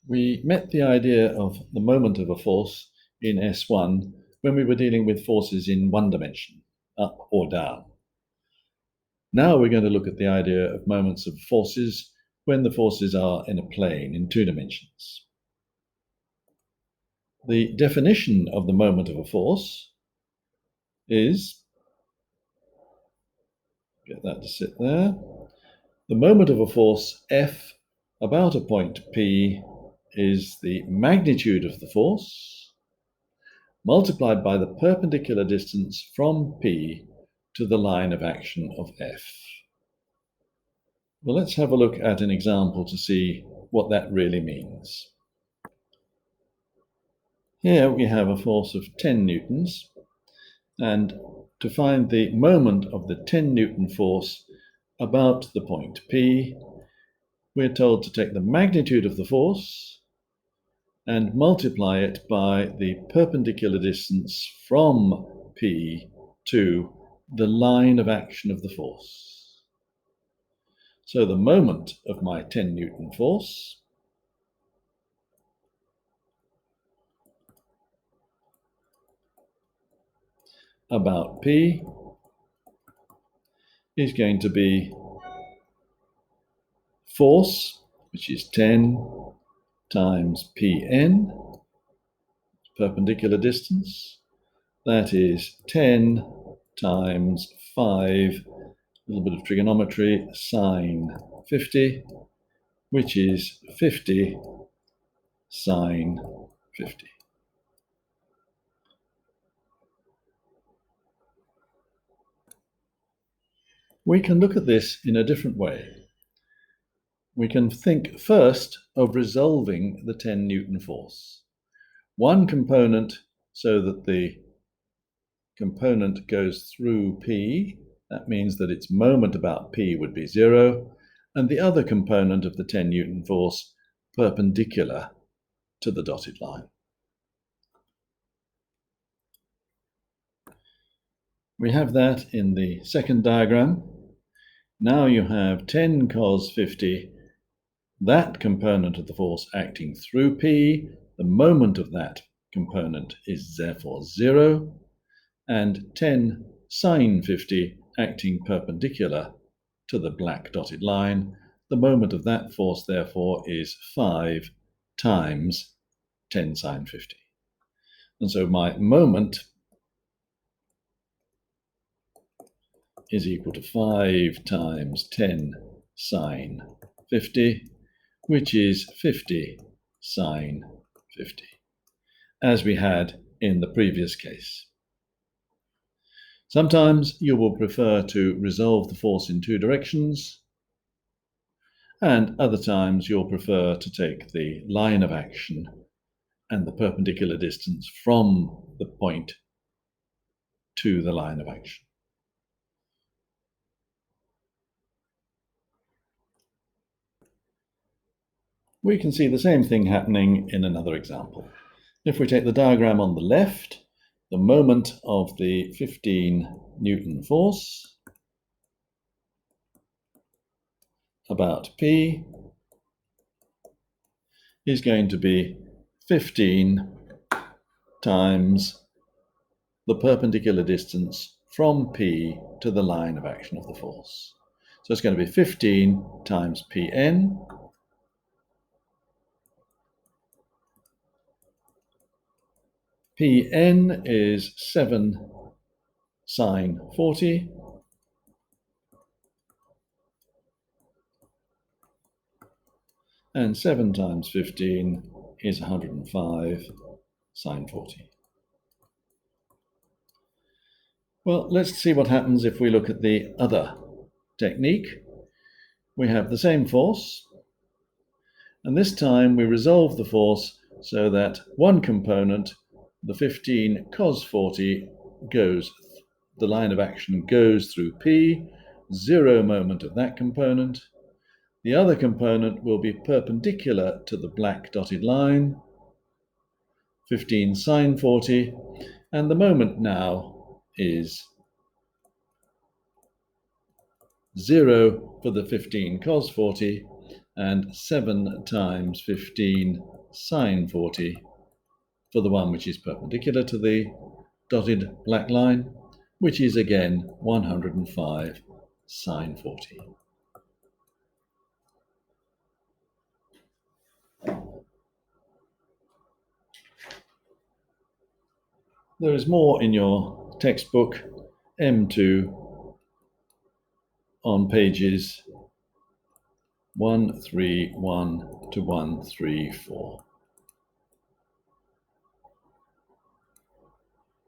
We met the idea of the moment of a force in S1 when we were dealing with forces in one dimension, up or down. Now we're going to look at the idea of moments of forces when the forces are in a plane in two dimensions. The definition of the moment of a force is, get that to sit there, the moment of a force F about a point P is the magnitude of the force multiplied by the perpendicular distance from P to the line of action of F. Well, let's have a look at an example to see what that really means. Here we have a force of 10 newtons, and to find the moment of the 10 Newton force about the point P, we're told to take the magnitude of the force and multiply it by the perpendicular distance from P to the line of action of the force. So the moment of my 10 Newton force about P is going to be force, which is 10 times Pn, perpendicular distance. That is 10 times 5, a little bit of trigonometry, sine 50, which is 50 sine 50. We can look at this in a different way. We can think first of resolving the 10 Newton force. One component so that the component goes through P, that means that its moment about P would be 0, and the other component of the 10 Newton force perpendicular to the dotted line. We have that in the second diagram. Now you have 10 cos 50, that component of the force acting through P, the moment of that component is therefore 0, and 10 sine 50 acting perpendicular to the black dotted line, the moment of that force therefore is 5 times 10 sine 50. And so my moment is equal to 5 times 10 sine 50, which is 50 sine 50, as we had in the previous case. Sometimes you will prefer to resolve the force in two directions, and other times you'll prefer to take the line of action and the perpendicular distance from the point to the line of action. We can see the same thing happening in another example. If we take the diagram on the left, the moment of the 15 Newton force about P is going to be 15 times the perpendicular distance from P to the line of action of the force. So it's going to be 15 times Pn Pn is 7 sine 40, and 7 times 15 is 105 sine 40. Well, let's see what happens if we look at the other technique. We have the same force, and this time we resolve the force so that one component, the 15 cos 40, the line of action goes through P, 0 moment of that component. The other component will be perpendicular to the black dotted line, 15 sine 40, and the moment now is 0 for the 15 cos 40 and 7 times 15 sine 40 for the one which is perpendicular to the dotted black line, which is again 105 sine 40. There is more in your textbook M2 on pages 131 to 134.